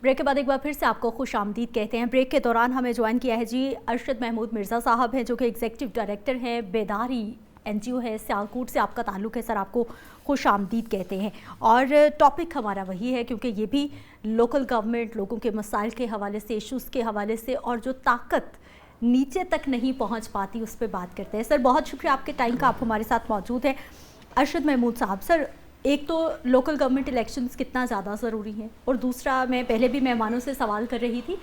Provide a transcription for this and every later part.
Break کے بعد ایک بار پھر سے آپ کو خوش آمدید کہتے ہیں. بریک کے دوران ہمیں جوائن کیا ہے جی ارشد محمود مرزا صاحب ہیں جو کہ ایگزیکٹو ڈائریکٹر ہیں بیداری NGO ہے سیالکوٹ سے آپ کا تعلق ہے. سر آپ کو خوش آمدید کہتے ہیں اور ٹاپک ہمارا وہی ہے کیونکہ یہ بھی لوکل گورنمنٹ لوگوں کے مسائل کے حوالے سے ایشوز کے حوالے سے اور جو طاقت نیچے تک نہیں پہنچ پاتی اس پہ بات کرتے ہیں. سر بہت شکریہ آپ کے ٹائم کا, آپ ہمارے ساتھ موجود ہیں. ارشد محمود صاحب, سر ایک تو لوکل گورنمنٹ الیکشنز کتنا زیادہ ضروری ہیں اور دوسرا میں پہلے بھی مہمانوں سے سوال کر رہی تھی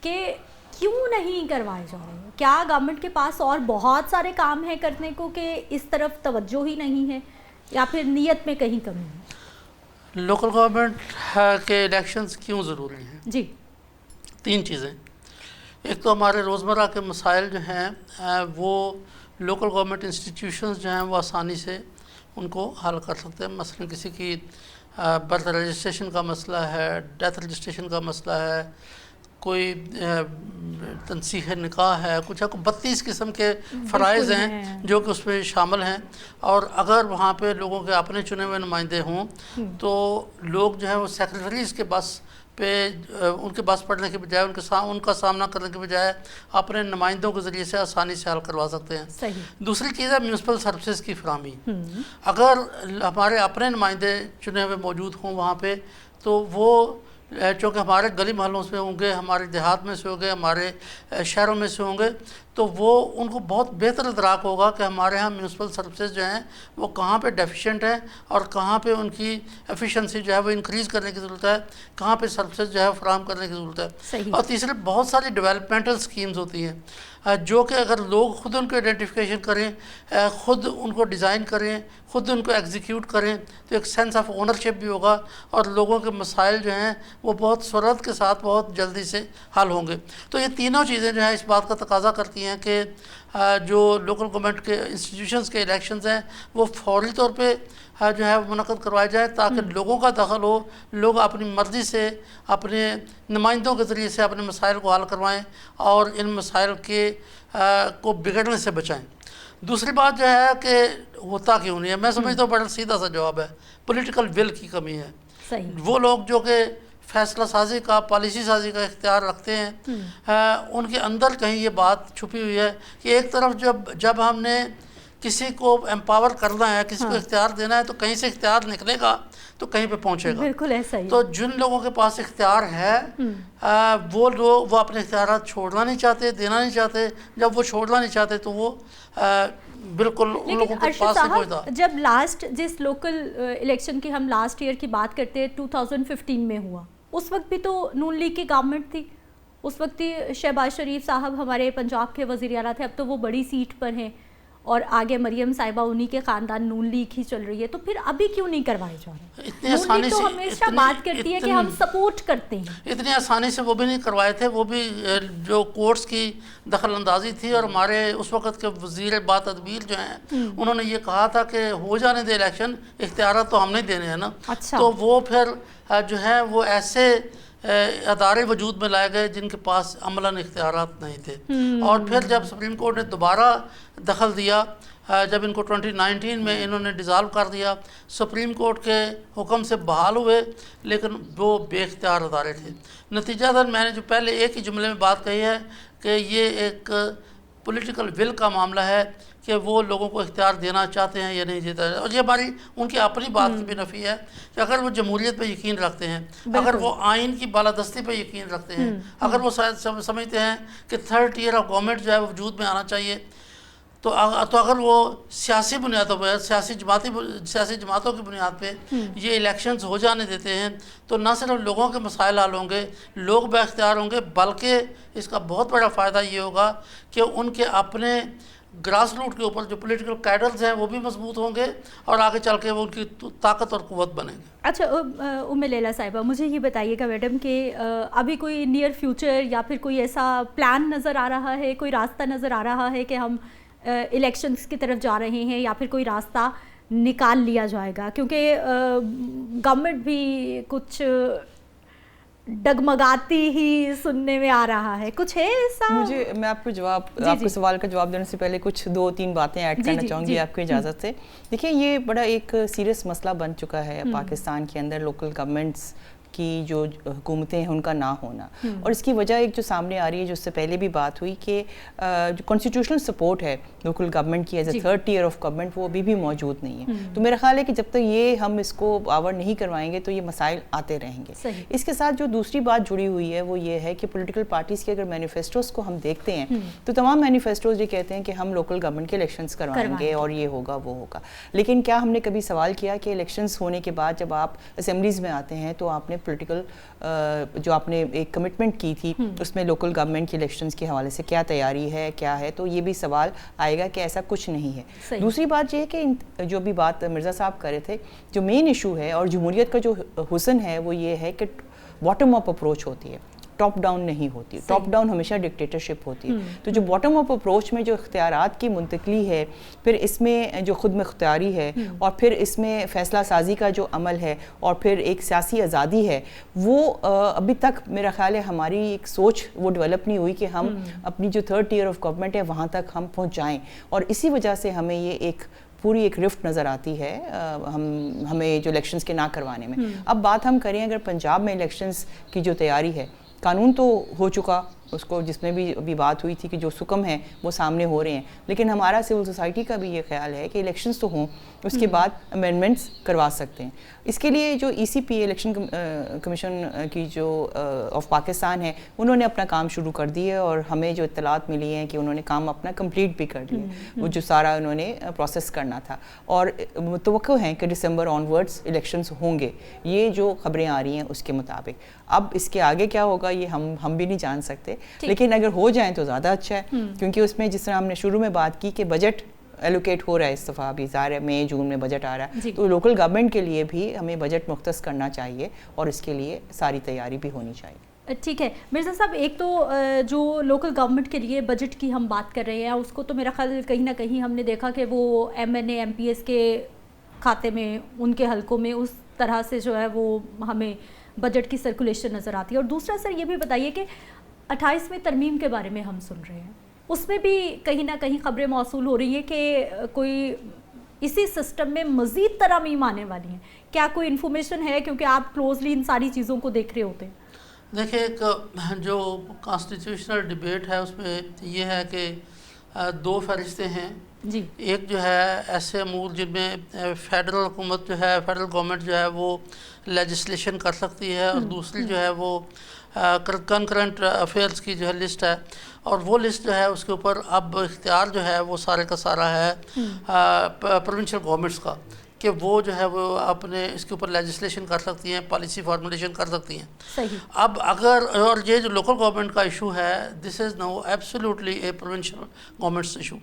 کہ کیوں نہیں کروائے جا رہے ہیں. کیا گورنمنٹ کے پاس اور بہت سارے کام ہیں کرنے کو کہ اس طرف توجہ ہی نہیں ہے یا پھر نیت میں کہیں کمی ہے؟ لوکل گورنمنٹ کے الیکشنز کیوں ضروری ہیں؟ جی 3 چیزیں. ایک تو ہمارے روزمرہ کے مسائل جو ہیں وہ لوکل گورنمنٹ انسٹیٹیوشنز جو ہیں وہ آسانی سے ان کو حل کر سکتے ہیں. مثلا کسی کی برتھ رجسٹریشن کا مسئلہ ہے, ڈیتھ رجسٹریشن کا مسئلہ ہے, کوئی تنسیخ نکاح ہے, کچھ 32 قسم کے فرائض ہیں جو کہ اس میں شامل ہیں. اور اگر وہاں پہ لوگوں کے اپنے چنے ہوئے نمائندے ہوں تو لوگ جو ہیں وہ سیکریٹریز کے بس پہ ان کے بس پڑھنے کے بجائے ان کا سامنا کرنے کے بجائے اپنے نمائندوں کے ذریعے سے آسانی سے حل کروا سکتے ہیں. صحیح. دوسری چیز ہے میونسپل سروسز کی فراہمی. اگر ہمارے اپنے نمائندے چنے ہوئے موجود ہوں وہاں پہ تو وہ چونکہ ہمارے گلی محلوں سے ہوں گے, ہمارے دیہات میں سے ہوں گے, ہمارے شہروں میں سے ہوں گے, تو وہ ان کو بہت بہتر ادراک ہوگا کہ ہمارے ہاں میونسپل سروسز جو ہیں وہ کہاں پہ ڈیفیشینٹ ہیں اور کہاں پہ ان کی ایفیشنسی جو ہے وہ انکریز کرنے کی ضرورت ہے, کہاں پہ سروسز جو ہے فراہم کرنے کی ضرورت ہے. اور تیسرے بہت ساری ڈیولپمنٹل سکیمز ہوتی ہیں جو کہ اگر لوگ خود ان کو آئیڈینٹیفیکیشن کریں, خود ان کو ڈیزائن کریں, خود ان کو ایگزیکیوٹ کریں تو ایک سینس آف اونرشپ بھی ہوگا اور لوگوں کے مسائل جو ہیں وہ بہت سرعت کے ساتھ بہت جلدی سے حل ہوں گے. تو یہ تینوں چیزیں جو ہیں اس بات کا تقاضا کرتی ہیں کہ جو لوکل گورنمنٹ کے انسٹیٹیوشنز کے الیکشنز ہیں وہ فوری طور پہ جو ہے منعقد کروائے جائے تاکہ لوگوں کا دخل ہو, لوگ اپنی مرضی سے اپنے نمائندوں کے ذریعے سے اپنے مسائل کو حل کروائیں اور ان مسائل کے کو بگڑنے سے بچائیں. دوسری بات جو ہے کہ ہوتا کیوں نہیں ہے, میں سمجھتا ہوں بڑا سیدھا سا جواب ہے, پولیٹیکل ول کی کمی ہے. وہ لوگ جو کہ فیصلہ سازی کا, پالیسی سازی کا اختیار رکھتے ہیں ان کے اندر کہیں یہ بات چھپی ہوئی ہے کہ ایک طرف جب ہم نے کسی کو امپاور کرنا ہے, کسی کو اختیار دینا ہے تو کہیں سے اختیار نکلے گا تو کہیں پہ پہنچے گا. بالکل ایسا ہی. تو جن لوگوں کے پاس اختیار ہے وہ لوگ وہ اپنے اختیارات چھوڑنا نہیں چاہتے, دینا نہیں چاہتے. جب وہ چھوڑنا نہیں چاہتے تو وہ بالکل ان لوگوں کے پاس نہیں پہنچتا. جب لاسٹ جس لوکل الیکشن کی ہم لاسٹ ایئر کی بات کرتے ہیں 2015 میں ہوا, اس وقت بھی تو نون لیگ کی گورنمنٹ تھی. اس وقت ہی شہباز شریف صاحب ہمارے پنجاب کے وزیر اعلیٰ تھے, اب تو وہ بڑی سیٹ پر ہیں اور آگے مریم صاحبہ انہی کے خاندان نون لیگ ہی چل رہی ہے. تو پھر ابھی کیوں نہیں کروائے جا رہے؟ نون لیگ تو ہمیشہ بات کرتی ہے کہ ہم سپورٹ کرتے ہیں. اتنی آسانی سے وہ بھی نہیں کروائے تھے. وہ بھی جو کورٹس کی دخل اندازی تھی اور ہمارے اس وقت کے وزیر با تدبیر جو ہیں انہوں نے یہ کہا تھا کہ ہو جانے دے الیکشن, اختیارات تو ہم نہیں دینے ہیں نا. تو وہ پھر جو ہے وہ ایسے ادارے وجود میں لائے گئے جن کے پاس عملاً اختیارات نہیں تھے. اور پھر جب سپریم کورٹ نے دوبارہ دخل دیا, جب ان کو 2019 میں انہوں نے ڈیزالو کر دیا, سپریم کورٹ کے حکم سے بحال ہوئے لیکن وہ بے اختیار ادارے تھے. نتیجہ در میں نے جو پہلے ایک ہی جملے میں بات کہی ہے کہ یہ ایک پولیٹیکل ول کا معاملہ ہے کہ وہ لوگوں کو اختیار دینا چاہتے ہیں یا نہیں دیتا ہے. اور یہ ہماری ان کی اپنی بات کی بھی نفی ہے کہ اگر وہ جمہوریت پہ یقین رکھتے ہیں, اگر وہ آئین کی بالادستی پہ یقین رکھتے ہیں, اگر وہ سمجھتے ہیں کہ 3rd tier آف گورنمنٹ جو ہے وہ وجود میں آنا چاہیے, تو اگر وہ سیاسی بنیادوں پہ, سیاسی جماعتوں کی بنیاد پہ یہ الیکشنز ہو جانے دیتے ہیں تو نہ صرف لوگوں کے مسائل حل ہوں گے, لوگ با اختیار ہوں گے, بلکہ اس کا بہت بڑا فائدہ یہ ہوگا کہ ان کے اپنے گراس روٹ کے اوپر جو پولیٹیکل کیڈرز ہیں وہ بھی مضبوط ہوں گے اور آگے چل کے وہ ان کی طاقت اور قوت بنیں گے. اچھا ام لیلا صاحبہ, مجھے یہ بتائیے گا میڈم کہ ابھی کوئی نیئر فیوچر یا پھر کوئی ایسا پلان نظر آ رہا ہے, کوئی راستہ نظر آ رہا ہے کہ ہم الیکشنز کی طرف جا رہے ہیں یا پھر کوئی راستہ نکال لیا جائے گا؟ کیونکہ گورنمنٹ بھی کچھ ڈگمگاتی ہی سننے میں آ رہا ہے, کچھ ہے ایسا؟ میں آپ کو سوال کا جواب دینے سے پہلے کچھ 2-3 باتیں ایڈ کرنا چاہوں گی آپ کی اجازت سے. دیکھیں یہ بڑا ایک سیریس مسئلہ بن چکا ہے پاکستان کے اندر, لوکل گورنمنٹس کی جو حکومتیں ہیں ان کا نہ ہونا. اور اس کی وجہ ایک جو سامنے آ رہی ہے جو اس سے پہلے بھی بات ہوئی کہ جو کانسٹیٹیوشنل سپورٹ ہے لوکل گورنمنٹ کی as a third tier of government وہ ابھی بھی موجود نہیں ہے. تو میرا خیال ہے کہ جب تک یہ ہم اس کو پاور نہیں کروائیں گے تو یہ مسائل آتے رہیں گے. اس کے ساتھ جو دوسری بات جڑی ہوئی ہے وہ یہ ہے کہ پولیٹیکل پارٹیز کے اگر مینیفیسٹوز کو ہم دیکھتے ہیں تو تمام مینیفیسٹوز یہ کہتے ہیں کہ ہم لوکل گورنمنٹ کے الیکشنز کروائیں گے اور یہ ہوگا وہ ہوگا. لیکن کیا ہم نے کبھی سوال کیا کہ الیکشنز ہونے کے بعد جب آپ اسمبلیز میں آتے ہیں تو آپ نے پولیٹیکل جو آپ نے ایک کمٹمنٹ کی تھی اس میں لوکل گورنمنٹ کے الیکشنز کے حوالے سے کیا تیاری ہے کیا ہے, تو یہ بھی سوال آئے گا کہ ایسا کچھ نہیں ہے. دوسری بات یہ ہے کہ جو بھی بات مرزا صاحب کر رہے تھے, جو مین ایشو ہے اور جمہوریت کا جو حسن ہے وہ یہ ہے کہ باٹم اپ اپروچ ہوتی ہے, ٹاپ ڈاؤن نہیں ہوتی. ٹاپ ڈاؤن ہمیشہ ڈکٹیٹرشپ ہوتی ہے. تو جو باٹم اپ اپروچ میں جو اختیارات کی منتقلی ہے, پھر اس میں جو خود مختاری ہے, اور پھر اس میں فیصلہ سازی کا جو عمل ہے, اور پھر ایک سیاسی آزادی ہے, وہ ابھی تک میرا خیال ہے ہماری ایک سوچ وہ ڈیولپ نہیں ہوئی کہ ہم اپنی جو تھرڈ ٹیئر آف گورنمنٹ ہے وہاں تک ہم پہنچ جائیں. اور اسی وجہ سے ہمیں یہ ایک پوری ایک رفٹ نظر آتی ہے ہمیں جو الیکشنز کے نہ کروانے میں. اب بات ہم کریں اگر پنجاب میں الیکشنز کی جو تیاری ہے, قانون تو ہو چکا, اس کو جس میں بھی ابھی بات ہوئی تھی کہ جو سکم ہیں وہ سامنے ہو رہے ہیں, لیکن ہمارا سول سوسائٹی کا بھی یہ خیال ہے کہ الیکشنز تو ہوں, اس کے بعد امینڈمنٹس کروا سکتے ہیں. اس کے لیے جو ای سی پی الیکشن کمیشن کی جو آف پاکستان ہے انہوں نے اپنا کام شروع کر دی ہے, اور ہمیں جو اطلاعات ملی ہیں کہ انہوں نے کام اپنا کمپلیٹ بھی کر لیا, وہ جو سارا انہوں نے پروسیس کرنا تھا, اور متوقع ہیں کہ دسمبر آن ورڈس الیکشنز ہوں گے, یہ جو خبریں آ رہی ہیں اس کے مطابق. اب اس کے آگے کیا ہوگا یہ ہم بھی نہیں جان سکتے, لیکن اگر ہو جائیں تو زیادہ اچھا ہے, کیونکہ اس میں جس طرح ہم نے شروع میں بات کی کہ بجٹ ایلوکیٹ ہو رہا ہے اس دفعہ, ابھی ظاہر ہے مئی جون میں بجٹ آ رہا ہے, تو لوکل گورنمنٹ کے لیے بھی ہمیں بجٹ مختص کرنا چاہیے اور اس کے لیے ساری تیاری بھی ہونی چاہیے. ٹھیک ہے مرزا صاحب, ایک تو جو لوکل گورنمنٹ کے لیے بجٹ کی ہم بات کر رہے ہیں اس کو تو میرا خیال کہیں نہ کہیں ہم نے دیکھا کہ وہ M N A M P S کے کھاتے میں, ان کے حلقوں میں اس طرح سے جو ہے وہ ہمیں بجٹ کی سرکولیشن نظر آتی ہے. اور دوسرا سر یہ بھی بتائیے کہ 28ویں ترمیم کے بارے میں ہم سن رہے ہیں, اس میں بھی کہیں نہ کہیں خبریں موصول ہو رہی ہیں کہ کوئی اسی سسٹم میں مزید ترامیم آنے والی ہیں. کیا کوئی انفارمیشن ہے, کیونکہ آپ کلوزلی ان ساری چیزوں کو دیکھ رہے ہوتے ہیں؟ دیکھیں, ایک جو کانسٹیٹیوشنل ڈیبیٹ ہے اس میں یہ ہے کہ دو فہرستیں ہیں. جی, ایک جو ہے ایسے امور جن میں فیڈرل حکومت جو ہے, فیڈرل گورنمنٹ جو ہے وہ لیجسلیشن کر سکتی ہے, اور دوسری جو ہے وہ کنکرنٹ افیئرس کی جو ہے لسٹ ہے, اور وہ لسٹ جو ہے اس کے اوپر اب اختیار جو ہے وہ سارے کا سارا ہے پروونشل گورنمنٹس کا, کہ وہ جو ہے وہ اپنے اس کے اوپر لیجسلیشن کر سکتی ہیں, پالیسی فارمولیشن کر سکتی ہیں. صحیح. اب اگر, اور یہ جو لوکل گورنمنٹ کا ایشو ہے, دس از نو ایبسلیوٹلی اے پروونشل گورنمنٹس ایشو.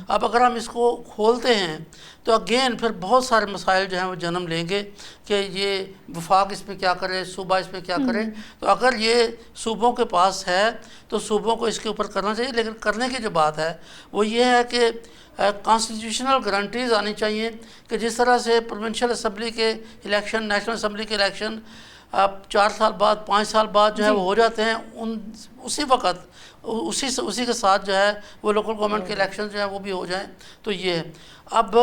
اب اگر ہم اس کو کھولتے ہیں تو اگین پھر بہت سارے مسائل جو ہیں وہ جنم لیں گے کہ یہ وفاق اس میں کیا کرے, صوبہ اس میں کیا کرے. تو اگر یہ صوبوں کے پاس ہے تو صوبوں کو اس کے اوپر کرنا چاہیے, لیکن کرنے کی جو بات ہے وہ یہ ہے کہ کانسٹیٹیوشنل گارنٹیز آنی چاہیے کہ جس طرح سے پروونشل اسمبلی کے الیکشن, نیشنل اسمبلی کے الیکشن 4 سال بعد 5 سال بعد جو ہے وہ ہو جاتے ہیں, اسی وقت اسی کے ساتھ جو ہے وہ لوکل گورنمنٹ کے الیکشن جو ہیں وہ بھی ہو جائیں. تو یہ ہے. اب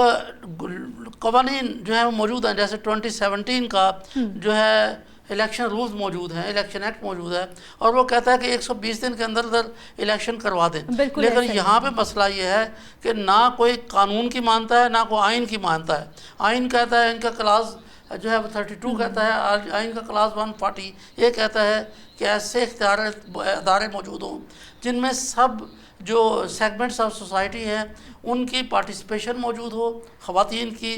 قوانین جو ہیں وہ موجود ہیں, جیسے 2017 کا جو ہے الیکشن رولز موجود ہیں, الیکشن ایکٹ موجود ہے, اور وہ کہتا ہے کہ 120 دن کے اندر الیکشن کروا دیں. لیکن یہاں پہ مسئلہ یہ ہے کہ نہ کوئی قانون کی مانتا ہے نہ کوئی آئین کی مانتا ہے. آئین کہتا ہے, ان کا کلاس جو ہے وہ 32 کہتا ہے, آئین کا کلاس 140 یہ کہتا ہے کہ ایسے ادارے موجود ہوں جن میں سب جو سیگمنٹس آف سوسائٹی ہیں ان کی پارٹیسپیشن موجود ہو, خواتین کی,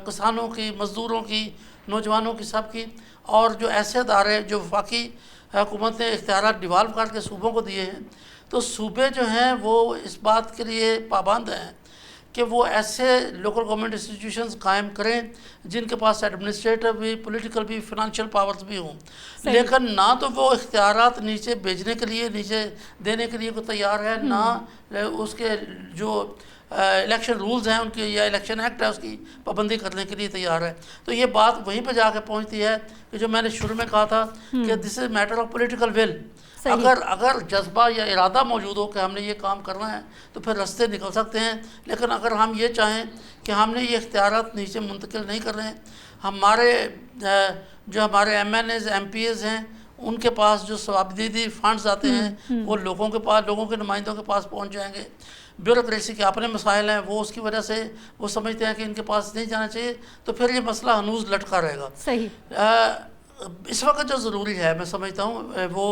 کسانوں کی, مزدوروں کی, نوجوانوں کی, سب کی. اور جو ایسے ادارے جو وفاقی حکومت نے اختیارات ڈیوالو کر کے صوبوں کو دیے ہیں, تو صوبے جو ہیں وہ اس بات کے لیے پابند ہیں کہ وہ ایسے لوکل گورنمنٹ انسٹیٹیوشنز قائم کریں جن کے پاس ایڈمنسٹریٹو بھی, پولیٹیکل بھی, فنانشیل پاورز بھی ہوں. لیکن نہ تو وہ اختیارات نیچے بھیجنے کے لیے, نیچے دینے کے لیے کوئی تیار ہے, نہ اس کے جو الیکشن رولز ہیں ان کی یا الیکشن ایکٹ ہے اس کی پابندی کرنے کے لیے تیار ہے. تو یہ بات وہیں پہ جا کے پہنچتی ہے کہ جو میں نے شروع میں کہا تھا کہ دس از میٹر آف پولیٹیکل ول. اگر جذبہ یا ارادہ موجود ہو کہ ہم نے یہ کام کرنا ہے تو پھر رستے نکل سکتے ہیں. لیکن اگر ہم یہ چاہیں کہ ہم نے یہ اختیارات نیچے منتقل نہیں کر رہے ہیں, ہمارے جو ہمارے M N A's M P A's ہیں ان کے پاس جو ثوابدیدی فنڈز آتے ہیں وہ لوگوں کے پاس، لوگوں کے نمائندوں کے پاس پہنچ جائیں گے. بیوروکریسی کے اپنے مسائل ہیں، وہ اس کی وجہ سے وہ سمجھتے ہیں کہ ان کے پاس نہیں جانا چاہیے، تو پھر یہ مسئلہ ہنوز لٹکا رہے گا. صحیح. اس وقت جو ضروری ہے میں سمجھتا ہوں وہ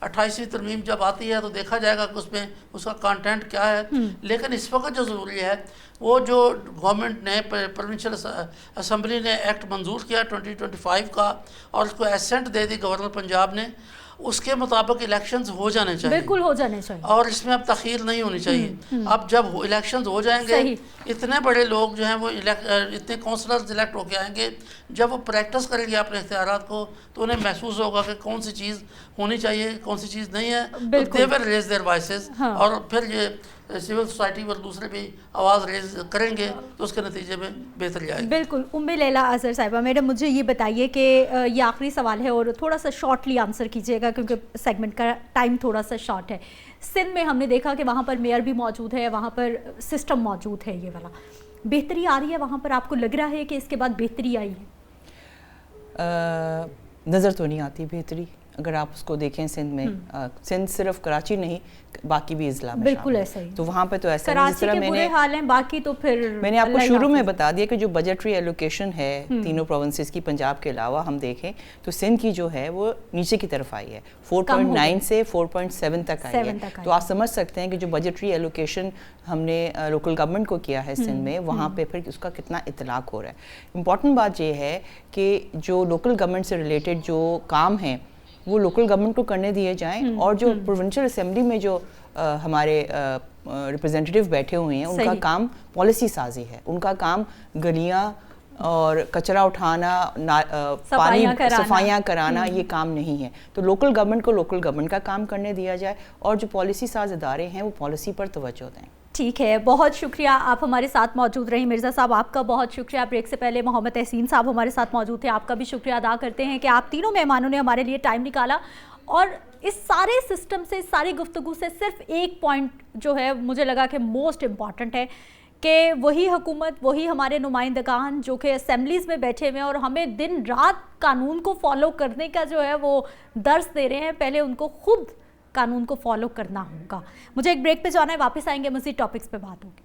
28ویں ترمیم جب آتی ہے تو دیکھا جائے گا کہ اس میں اس کا کانٹینٹ کیا ہے، لیکن اس وقت جو ضروری ہے وہ جو گورنمنٹ نے پروونشل اسمبلی نے ایکٹ منظور کیا 2025 کا اور اس کو ایسنٹ دے دی گورنر پنجاب نے، اس کے مطابق الیکشنز ہو جانے چاہیے، بالکل ہو جانے چاہیے، اور اس میں اب تاخیر نہیں ہونی چاہیے. اب جب الیکشنز ہو جائیں گے، اتنے بڑے لوگ جو ہیں وہ اتنے کونسلرز الیکٹ ہو کے آئیں گے، جب وہ پریکٹس کریں گے اپنے اختیارات کو تو انہیں محسوس ہوگا کہ کون سی چیز ہونی چاہیے کون سی چیز نہیں ہے، تو دے ول ریز دیئر وائسز، اور پھر یہ سول سوسائٹی اور دوسرے بھی آواز ریز کریں گے تو اس کے نتیجے میں بہتری آئے گی. بالکل. لیلا اظہر صاحبہ، میڈم مجھے یہ بتائیے کہ یہ آخری سوال ہے اور تھوڑا سا شارٹلی آنسر کیجیے گا کیونکہ سیگمنٹ کا ٹائم تھوڑا سا شارٹ ہے. سندھ میں ہم نے دیکھا کہ وہاں پر میئر بھی موجود ہے، وہاں پر سسٹم موجود ہے، یہ والا بہتری آ رہی ہے وہاں پر؟ آپ کو لگ رہا ہے کہ اس کے بعد بہتری آئی ہے؟ نظر تو نہیں آتی بہتری. اگر آپ اس کو دیکھیں سندھ میں، سندھ صرف کراچی نہیں باقی بھی اضلاع میں بالکل ایسا ہی، تو وہاں پہ تو ایسا کراچی کے برے حال ہیں، باقی تو پھر میں نے آپ کو شروع میں بتا دیا کہ جو بجٹری ایلوکیشن ہے تینوں پروونسز کی پنجاب کے علاوہ ہم دیکھیں تو سندھ کی جو ہے وہ نیچے کی طرف آئی ہے، 4.9 سے 4.7 تک آئی ہے. تو آپ سمجھ سکتے ہیں کہ جو بجٹری ایلوکیشن ہم نے لوکل گورنمنٹ کو کیا ہے سندھ میں، وہاں پہ پھر اس کا کتنا اطلاق ہو رہا ہے. امپورٹنٹ بات یہ ہے کہ جو لوکل گورنمنٹ سے ریلیٹڈ جو کام ہیں وہ لوکل گورنمنٹ کو کرنے دیے جائیں، اور جو پروونشل اسمبلی میں جو ہمارے ریپرزینٹیو بیٹھے ہوئے ہیں ان کا کام پالیسی سازی ہے، ان کا کام گلیاں اور کچرا اٹھانا، پانی صفائیاں کرانا یہ کام نہیں ہے. تو لوکل گورنمنٹ کو لوکل گورنمنٹ کا کام کرنے دیا جائے اور جو پالیسی ساز ادارے ہیں وہ پالیسی پر توجہ دیں. ٹھیک ہے، بہت شکریہ آپ ہمارے ساتھ موجود رہیں. مرزا صاحب آپ کا بہت شکریہ. بریک سے پہلے محمد تحسین صاحب ہمارے ساتھ موجود تھے، آپ کا بھی شکریہ ادا کرتے ہیں کہ آپ تینوں مہمانوں نے ہمارے لیے ٹائم نکالا. اور اس سارے سسٹم سے، اس ساری گفتگو سے صرف ایک پوائنٹ جو ہے مجھے لگا کہ موسٹ امپورٹنٹ ہے کہ وہی حکومت، وہی ہمارے نمائندگان جو کہ اسمبلیز میں بیٹھے ہوئے ہیں اور ہمیں دن رات قانون کو فالو کرنے کا جو ہے وہ درس دے رہے ہیں، پہلے ان کو خود قانون کو فالو کرنا ہوگا. مجھے ایک بریک پہ جانا ہے، واپس آئیں گے، مزید ٹاپکس پہ بات ہوگی.